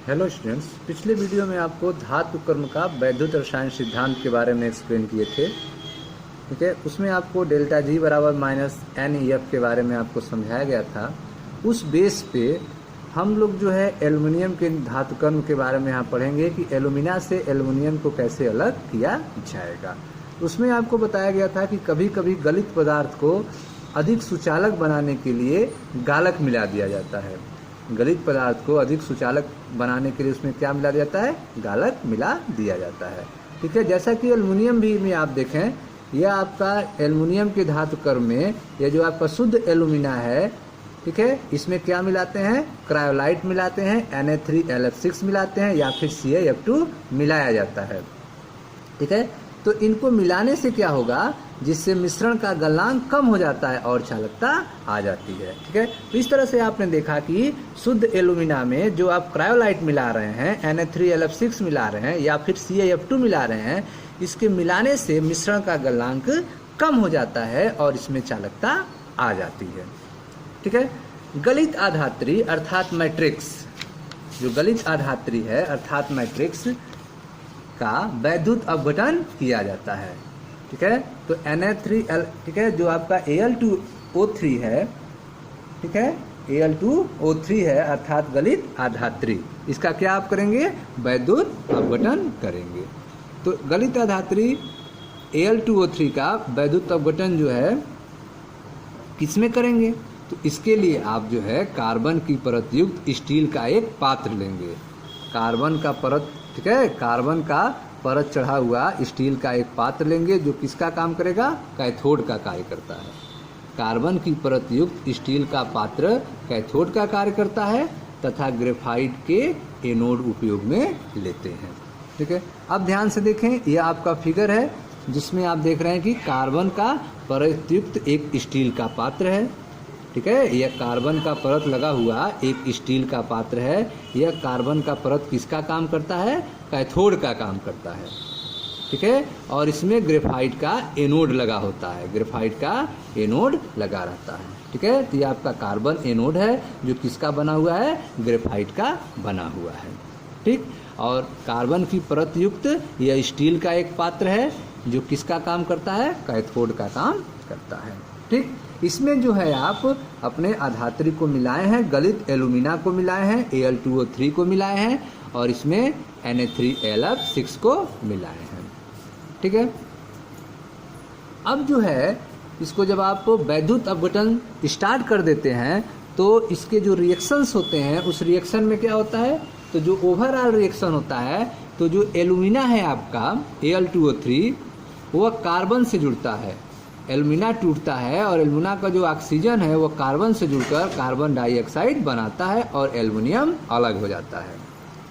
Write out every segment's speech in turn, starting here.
Hello students, पिछले video में आपको धातु कर्म का वैद्युत रसायन सिद्धांत के बारे में एक्सप्लेन किए थे। ठीक है, उसमें आपको डेल्टा जी बराबर माइनस एन ई एफ के बारे में आपको समझाया गया था। उस बेस पे हम लोग जो है एल्युमिनियम के धातु कर्म के बारे में यहाँ पढ़ेंगे कि एल्यूमिना से एल्युमिनियम को कैसे अलग किया जाएगा। उसमें आपको बताया गया था कि कभी कभी गलित पदार्थ को अधिक सुचालक बनाने के लिए गालक मिला दिया जाता है। गलित पदार्थ को अधिक सुचालक बनाने के लिए उसमें क्या मिला जाता है? गालक मिला दिया जाता है। ठीक है, जैसा कि एल्युमिनियम भी में आप देखें, यह आपका एल्युमिनियम के धातु कर्म में यह जो आपका शुद्ध एल्यूमिना है, ठीक है, इसमें क्या मिलाते हैं? क्रायोलाइट मिलाते हैं, Na3LF6 मिलाते हैं या फिर CaF2 मिलाया जाता है। ठीक है, तो इनको मिलाने से क्या होगा? जिससे मिश्रण का गलनांक कम हो जाता है और चालकता आ जाती है। ठीक है, तो इस तरह से आपने देखा कि शुद्ध एल्यूमिना में जो आप क्रायोलाइट मिला रहे हैं, Na3LF6 मिला रहे हैं या फिर CaF2 मिला रहे हैं, इसके मिलाने से मिश्रण का गलनांक कम हो जाता है और इसमें चालकता आ जाती है। ठीक है, गलित आधात्री अर्थात मैट्रिक्स, जो गलित आधात्री है अर्थात मैट्रिक्स का वैद्युत अपघटन किया जाता है। ठीक है, तो Na3L, ठीक है, जो आपका Al2O3 है, ठीक है, Al2O3 है अर्थात गलित आधात्री, इसका क्या आप करेंगे? वैद्युत अपघटन करेंगे। तो गलित आधात्री Al2O3 का वैद्युत अपघटन जो है किसमें करेंगे? तो इसके लिए आप जो है कार्बन की परत युक्त स्टील का एक पात्र लेंगे। कार्बन का परत, ठीक है, कार्बन का परत चढ़ा हुआ स्टील का एक पात्र लेंगे जो किसका काम करेगा? कैथोड का कार्य करता है। कार्बन की परत युक्त स्टील का पात्र कैथोड का कार्य करता है तथा ग्रेफाइट के एनोड उपयोग में लेते हैं। ठीक है, अब ध्यान से देखें, यह आपका फिगर है जिसमें आप देख रहे हैं कि कार्बन का परत युक्त एक स्टील का पात्र है। ठीक है, यह कार्बन का परत लगा हुआ एक स्टील का पात्र है। यह कार्बन का परत किसका काम करता है? कैथोड का काम करता है। ठीक है, और इसमें ग्रेफाइट का एनोड लगा होता है, ग्रेफाइट का एनोड लगा रहता है। ठीक है, तो यह आपका कार्बन एनोड है जो किसका बना हुआ है? ग्रेफाइट का बना हुआ है। ठीक, और कार्बन की परत युक्त यह स्टील का एक पात्र है जो किसका काम करता है? कैथोड का काम करता है। ठीक, इसमें जो है आप अपने आधात्री को मिलाए हैं, गलित एल्यूमिना को मिलाए हैं, Al2O3 को मिलाए हैं और इसमें Na3LF6 को मिलाए हैं। ठीक है, अब जो है इसको जब आप वैद्युत अपघटन स्टार्ट कर देते हैं तो इसके जो रिएक्शंस होते हैं उस रिएक्शन में क्या होता है? तो जो ओवरऑल रिएक्शन होता है, तो जो एल्यूमिना है आपका Al2O3 वह कार्बन से जुड़ता है, एल्यूमिना टूटता है और एल्यूमिना का जो ऑक्सीजन है वो कार्बन से जुड़कर कार्बन डाइऑक्साइड बनाता है और एल्युमिनियम अलग हो जाता है।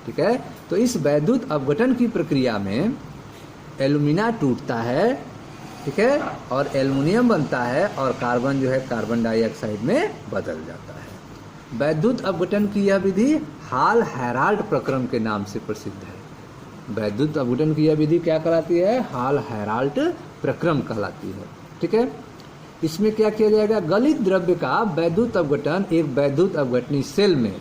ठीक है, तो इस वैद्युत अपघटन की प्रक्रिया में एल्यूमिना टूटता है, ठीक है, और एल्युमिनियम बनता है और कार्बन जो है कार्बन डाइऑक्साइड में बदल जाता है। वैद्युत अपघटन की यह विधि हाल हेराल्ड प्रक्रम के नाम से प्रसिद्ध है। वैद्युत अपघटन की यह विधि क्या कहलाती है? हाल हेराल्ड प्रक्रम कहलाती है। ठीक है, इसमें क्या किया जाएगा? गलित द्रव्य का वैद्युत अपघटन एक वैद्युत अपघटनी सेल में,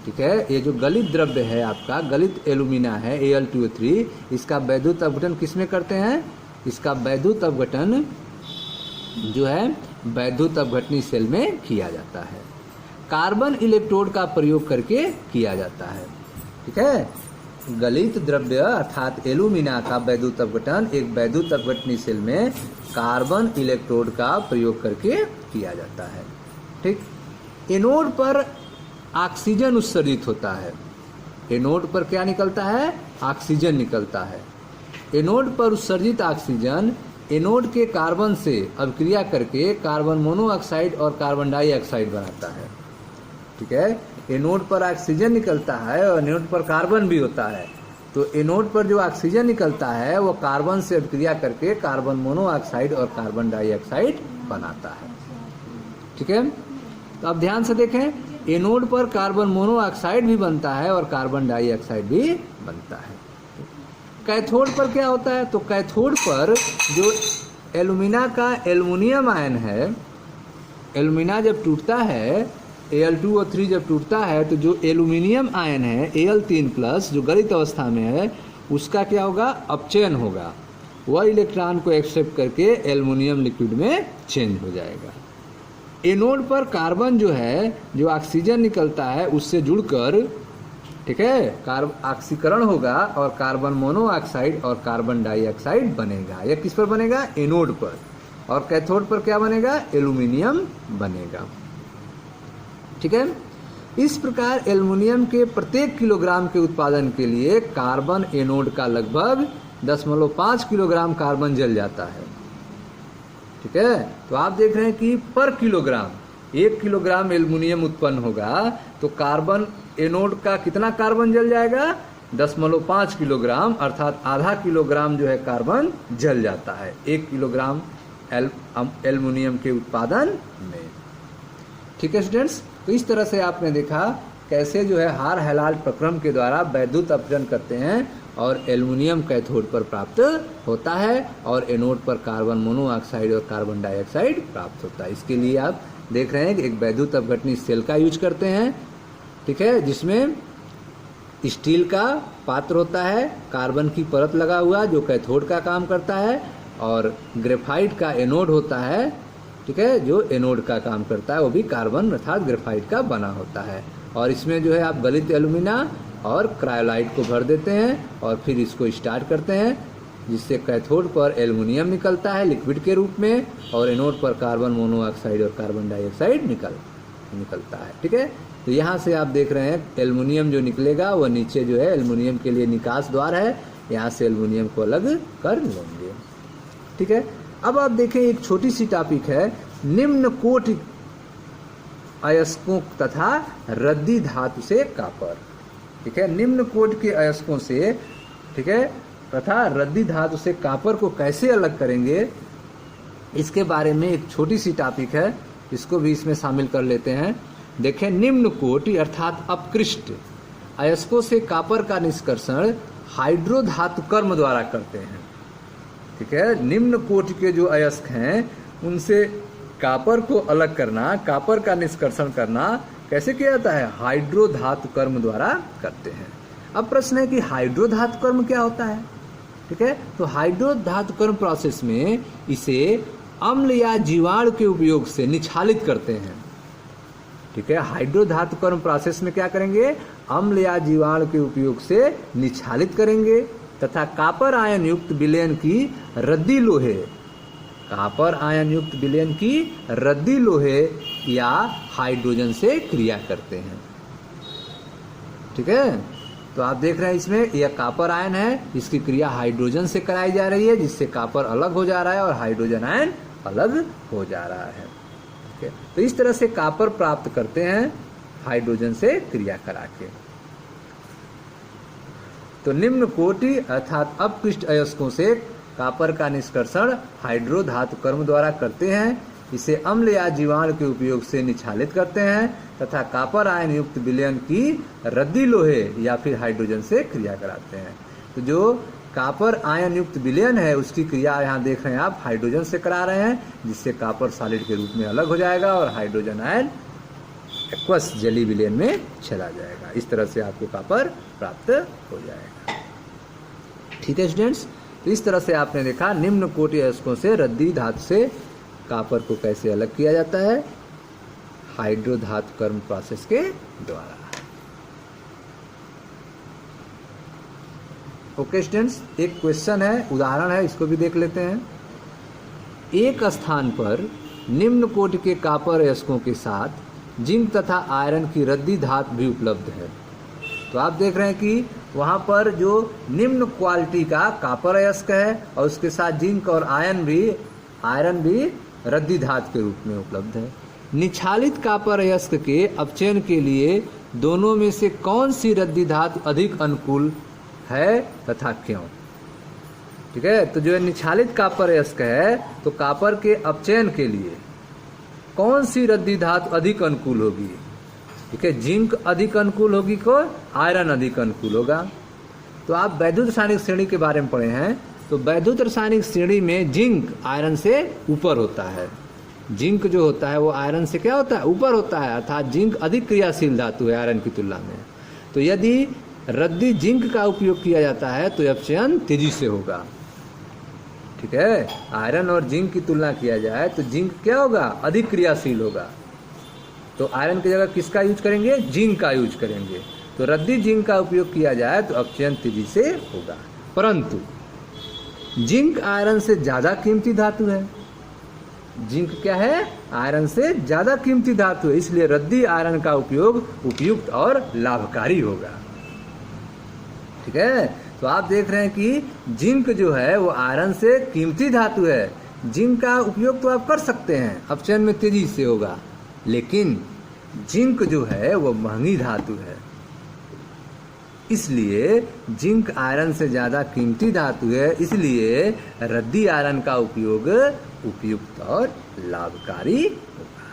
ठीक है, ये जो गलित द्रव्य है आपका, गलित एल्यूमिना है Al2O3, इसका वैद्युत अपघटन किसमें करते हैं? इसका वैद्युत अपघटन जो है वैद्युत अपघटनी सेल में किया जाता है। कार्बन इलेक्ट्रोड का प्रयोग करके किया जाता है। ठीक है, गलित द्रव्य अर्थात एल्यूमिना का वैद्युत अपघटन एक वैद्युत अपघटनी सेल में कार्बन इलेक्ट्रोड का प्रयोग करके किया जाता है। ठीक, एनोड पर ऑक्सीजन उत्सर्जित होता है। एनोड पर क्या निकलता है? ऑक्सीजन निकलता है। एनोड पर उत्सर्जित ऑक्सीजन एनोड के कार्बन से अभिक्रिया करके कार्बन मोनोऑक्साइड और कार्बन डाइऑक्साइड बनाता है। ठीक है, एनोड पर ऑक्सीजन निकलता है और एनोड पर कार्बन भी होता है। तो एनोड पर जो ऑक्सीजन निकलता है वो कार्बन से अभिक्रिया करके कार्बन मोनोऑक्साइड और कार्बन डाइऑक्साइड बनाता है। ठीक है, तो अब ध्यान से देखें, एनोड पर कार्बन मोनोऑक्साइड भी बनता है और कार्बन डाइऑक्साइड भी बनता है। कैथोड पर क्या होता है? तो कैथोड पर जो एल्यूमिना का एल्युमिनियम आयन है, एल्यूमिना जब टूटता है Al2 और 3 जब टूटता है तो जो एल्यूमिनियम आयन है Al3+ जो गलित अवस्था में है उसका क्या होगा, अपचयन होगा, वह इलेक्ट्रॉन को एक्सेप्ट करके एल्युमिनियम लिक्विड में चेंज हो जाएगा। एनोड पर कार्बन जो है, जो ऑक्सीजन निकलता है उससे जुड़कर, ठीक है, ऑक्सीकरण होगा और कार्बन मोनोऑक्साइड और कार्बन डाइऑक्साइड बनेगा। यह किस पर बनेगा, एनोड पर, और कैथोड पर क्या बनेगा, एल्युमिनियम बनेगा। ठीक है, इस प्रकार एल्युमिनियम के प्रत्येक किलोग्राम के उत्पादन के लिए कार्बन एनोड का लगभग 0.5 किलोग्राम कार्बन जल जाता है। ठीक है, तो आप देख रहे हैं कि पर किलोग्राम 1 किलोग्राम एल्युमिनियम उत्पन्न होगा तो कार्बन एनोड का कितना कार्बन जल जाएगा, 0.5 किलोग्राम, अर्थात आधा किलोग्राम जो है कार्बन जल जाता है 1 किलोग्राम एल्युमिनियम के उत्पादन में। ठीक है स्टूडेंट्स, तो इस तरह से आपने देखा कैसे जो है हार हैलाल्ट प्रक्रम के द्वारा वैद्युत अपचयन करते हैं और एल्युमिनियम कैथोड पर प्राप्त होता है और एनोड पर कार्बन मोनोऑक्साइड और कार्बन डाइऑक्साइड प्राप्त होता है। इसके लिए आप देख रहे हैं कि एक वैद्युत अपघटनी सेल का यूज करते हैं, ठीक है, जिसमें स्टील का पात्र होता है, कार्बन की परत लगा हुआ जो कैथोड का काम करता है, और ग्रेफाइट का एनोड होता है, ठीक है, जो एनोड का काम करता है, वो भी कार्बन अर्थात ग्रेफाइट का बना होता है। और इसमें जो है आप गलित एल्यूमिना और क्रायोलाइट को भर देते हैं और फिर इसको स्टार्ट करते हैं, जिससे कैथोड पर एल्युमिनियम निकलता है लिक्विड के रूप में और एनोड पर कार्बन मोनोऑक्साइड और कार्बन डाइऑक्साइड निकलता है। ठीक है, तो यहाँ से आप देख रहे हैं एल्युमिनियम जो निकलेगा वह नीचे जो है एल्युमिनियम के लिए निकास द्वार है, यहाँ से एल्युमिनियम को अलग कर लेंगे। ठीक है, अब आप देखें एक छोटी सी टॉपिक है, निम्न कोटि अयस्कों तथा रद्दी धातु से कॉपर। ठीक है, निम्न कोटि के अयस्कों से, ठीक है, तथा रद्दी धातु से कॉपर को कैसे अलग करेंगे, इसके बारे में एक छोटी सी टॉपिक है, इसको भी इसमें शामिल कर लेते हैं। देखें, निम्न कोटि अर्थात अपकृष्ट अयस्कों से कॉपर का निष्कर्षण हाइड्रो धातु कर्म द्वारा करते हैं। ठीक है, निम्न कोटि के जो अयस्क हैं उनसे कॉपर को अलग करना, कॉपर का निष्कर्षण करना कैसे किया जाता है, हाइड्रो धातु कर्म द्वारा करते हैं। अब प्रश्न है कि हाइड्रो धातु कर्म क्या होता है। ठीक है, तो हाइड्रो धातु कर्म प्रोसेस में इसे अम्ल या जीवाणु के उपयोग से निछालित करते हैं। ठीक है, हाइड्रो धातु कर्म प्रोसेस में क्या करेंगे, अम्ल या जीवाणु के उपयोग से निछालित करेंगे तथा कॉपर आयन युक्त विलयन की रद्दी लोहे, कॉपर आयन युक्त विलयन की रद्दी लोहे या हाइड्रोजन से क्रिया करते हैं। ठीक है, तो आप देख रहे हैं इसमें यह कॉपर आयन है, इसकी क्रिया हाइड्रोजन से कराई जा रही है, जिससे कॉपर अलग हो जा रहा है और हाइड्रोजन आयन अलग हो जा रहा है। ठीक है, तो इस तरह से कॉपर प्राप्त करते हैं हाइड्रोजन से क्रिया करा के। तो निम्न कोटि अर्थात अपकृष्ट अयस्कों से कॉपर का निष्कर्षण हाइड्रो धातु कर्म द्वारा करते हैं, इसे अम्ल या जीवाणु के उपयोग से निछालित करते हैं तथा कॉपर आयन युक्त विलयन की रद्दी लोहे या फिर हाइड्रोजन से क्रिया कराते हैं। तो जो कॉपर आयन युक्त विलयन है उसकी क्रिया यहाँ देख रहे हैं आप हाइड्रोजन से करा रहे हैं, जिससे कॉपर सॉलिड के रूप में अलग हो जाएगा और हाइड्रोजन आयन एक्वस जली विलयन में चला जाएगा। इस तरह से आपको कॉपर प्राप्त हो जाएगा। ठीक है स्टूडेंट्स, तो इस तरह से आपने देखा निम्न कोटि अयस्कों से रद्दी धातु से कॉपर को कैसे अलग किया जाता है, हाइड्रो धातु कर्म प्रोसेस के द्वारा। ओके स्टूडेंट्स, एक क्वेश्चन है, उदाहरण है, इसको भी देख लेते हैं। एक स्थान पर निम्न कोटि के कॉपर अयस्कों के साथ जिंक तथा आयरन की रद्दी धातु भी उपलब्ध है। तो आप देख रहे हैं कि वहाँ पर जो निम्न क्वालिटी का कॉपर अयस्क है और उसके साथ जिंक और आयरन भी रद्दी धातु के रूप में उपलब्ध है। निछालित कॉपर अयस्क के अपचयन के लिए दोनों में से कौन सी रद्दी धातु अधिक अनुकूल है तथा क्यों। ठीक है, तो जो निछालित कॉपर अयस्क है तो कॉपर के अपचयन के लिए कौन सी रद्दी धातु अधिक अनुकूल होगी। ठीक है, जिंक अधिक अनुकूल होगी को आयरन अधिक अनुकूल होगा। तो आप वैद्युत रासायनिक श्रेणी के बारे में पढ़े हैं, तो वैद्युत रासायनिक श्रेणी में जिंक आयरन से ऊपर होता है। जिंक जो होता है वो आयरन से क्या होता है, ऊपर होता है, अर्थात जिंक अधिक क्रियाशील धातु है आयरन की तुलना में। तो यदि रद्दी जिंक का उपयोग किया जाता है तो अपचयन तेजी से होगा। ठीक है, आयरन और जिंक की तुलना किया जाए तो जिंक क्या होगा, अधिक क्रियाशील होगा। तो आयरन की जगह किसका यूज करेंगे, जिंक का यूज करेंगे। तो रद्दी जिंक का उपयोग किया जाए तो अपचयन तेजी से होगा। परंतु जिंक आयरन से ज्यादा कीमती धातु है। जिंक क्या है, आयरन से ज्यादा कीमती धातु है, इसलिए रद्दी आयरन का उपयोग उपयुक्त और लाभकारी होगा। ठीक है, तो आप देख रहे हैं कि जिंक जो है वो आयरन से कीमती धातु है। जिंक का उपयोग तो आप कर सकते हैं, अपचयन में तेजी से होगा, लेकिन जिंक जो है वो महंगी धातु है, इसलिए जिंक आयरन से ज्यादा कीमती धातु है, इसलिए रद्दी आयरन का उपयोग उपयुक्त और लाभकारी होगा।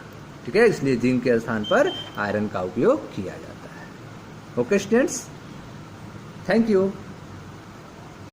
ठीक है, इसलिए जिंक के स्थान पर आयरन का उपयोग किया जाता है। Okay students, thank you.